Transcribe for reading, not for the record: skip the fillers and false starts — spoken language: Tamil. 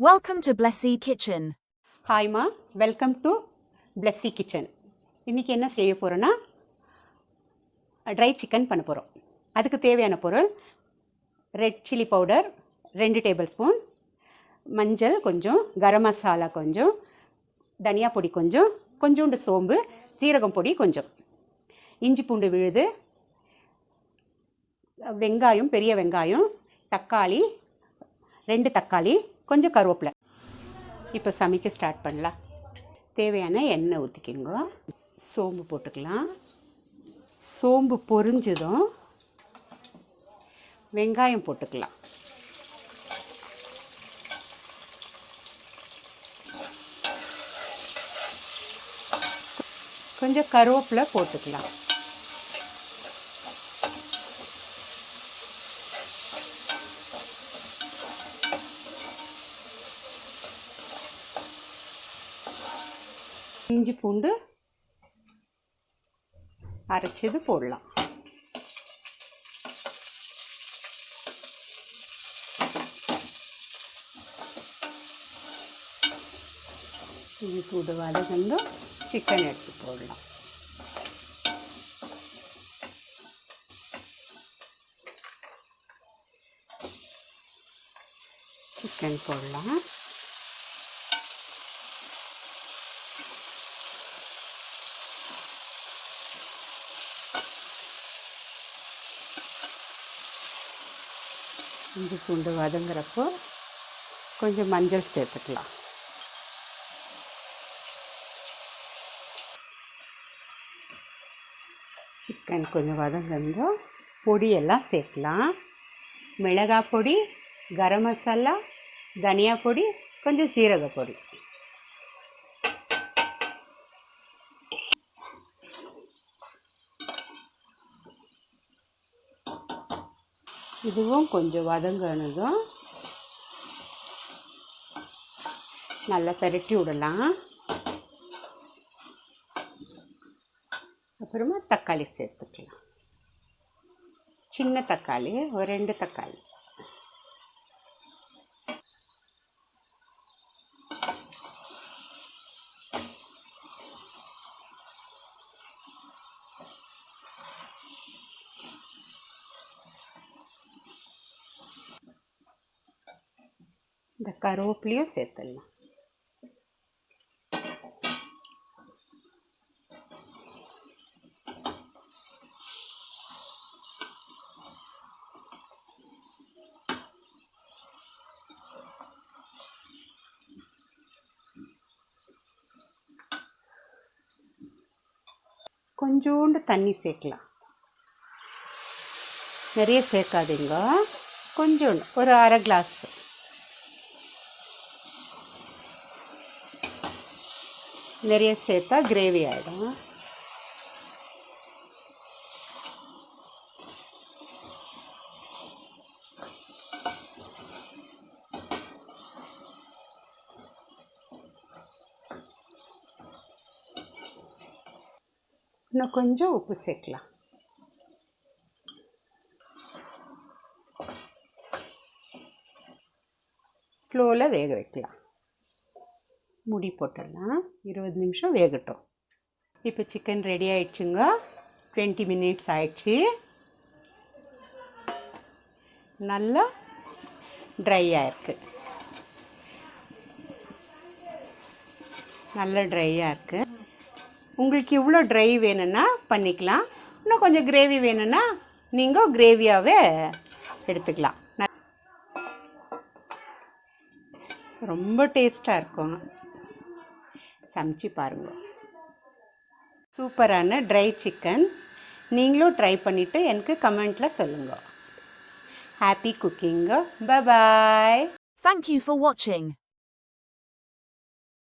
Welcome to Blessy Kitchen. Hi ma, welcome to Blessy Kitchen. இன்னைக்கு என்ன செய்ய போறோம்னா ட்ரை சிக்கன் பண்ண போறோம். அதுக்கு தேவையான பொருள் ரெட் சில்லி பவுடர் 2 டேபிள்ஸ்பூன், மஞ்சள் கொஞ்சம், கரம் மசாலா கொஞ்சம், தனியா பொடி கொஞ்சம், கொஞ்சோண்டு சோம்பு, ஜீரகம் பொடி கொஞ்சம், இஞ்சி பூண்டு விழுது, வெங்காயம் பெரிய வெங்காயம், தக்காளி 2 தக்காளி, கொஞ்சம் கருவேப்பிலை. இப்போ சமைக்க ஸ்டார்ட் பண்ணலாம். தேவையான எண்ணெய் ஊற்றிக்கோங்க. சோம்பு போட்டுக்கலாம். சோம்பு பொரிஞ்சதும் வெங்காயம் போட்டுக்கலாம். கொஞ்சம் கருவேப்பிலை போட்டுக்கலாம். இஞ்சி பூண்டு அரைச்சது போடலாம். இஞ்சி பூண்டு வதங்கி சிக்கன் எடுத்து போடலாம். சிக்கன் போடலாம். இஞ்சி பூண்டு வதங்குறப்போ கொஞ்சம் மஞ்சள் சேர்த்துக்கலாம். சிக்கன் கொஞ்சம் வதங்கந்தோ பொடியெல்லாம் சேர்க்கலாம். மிளகாய் பொடி, கரம் மசாலா, தனியா பொடி, கொஞ்சம் சீரக பொடி. இதுவும் கொஞ்சம் வதங்கினதும் நல்லா பெரட்டி விடலாம். அப்புறமா தக்காளி சேர்த்துக்கலாம். சின்ன தக்காளி ஒரு 2 தக்காளி. இந்த கருவேப்பிலையும் சேர்த்துடலாம். கொஞ்சோண்டு தண்ணி சேர்க்கலாம். நிறைய சேர்க்காதீங்க, கொஞ்சோண்டு ஒரு அரை கிளாஸ். நிறைய சேர்த்தா கிரேவி ஆகிடும். இன்னும் கொஞ்சம் உப்பு சேர்க்கலாம். ஸ்லோவில் வேக வைக்கலாம். மூடி போட்டுடலாம். 20 நிமிஷம் வேகட்டும். இப்போ சிக்கன் ரெடி ஆயிடுச்சுங்க. 20 மினிட்ஸ் ஆயிடுச்சு. நல்லா ட்ரையாக இருக்குது. நல்லா ட்ரையாக இருக்குது. உங்களுக்கு இவ்வளோ ட்ரை வேணும்னா பண்ணிக்கலாம். இன்னும் கொஞ்சம் கிரேவி வேணும்னா நீங்கள் கிரேவியாகவே எடுத்துக்கலாம். ரொம்ப டேஸ்ட்டாக இருக்கும். சமைச்சு பாருங்கள். சூப்பரான ட்ரை சிக்கன். நீங்களும் ட்ரை பண்ணிவிட்டு எனக்கு கமெண்ட்டில் சொல்லுங்கள். Happy cooking. Bye bye. Thank you for watching.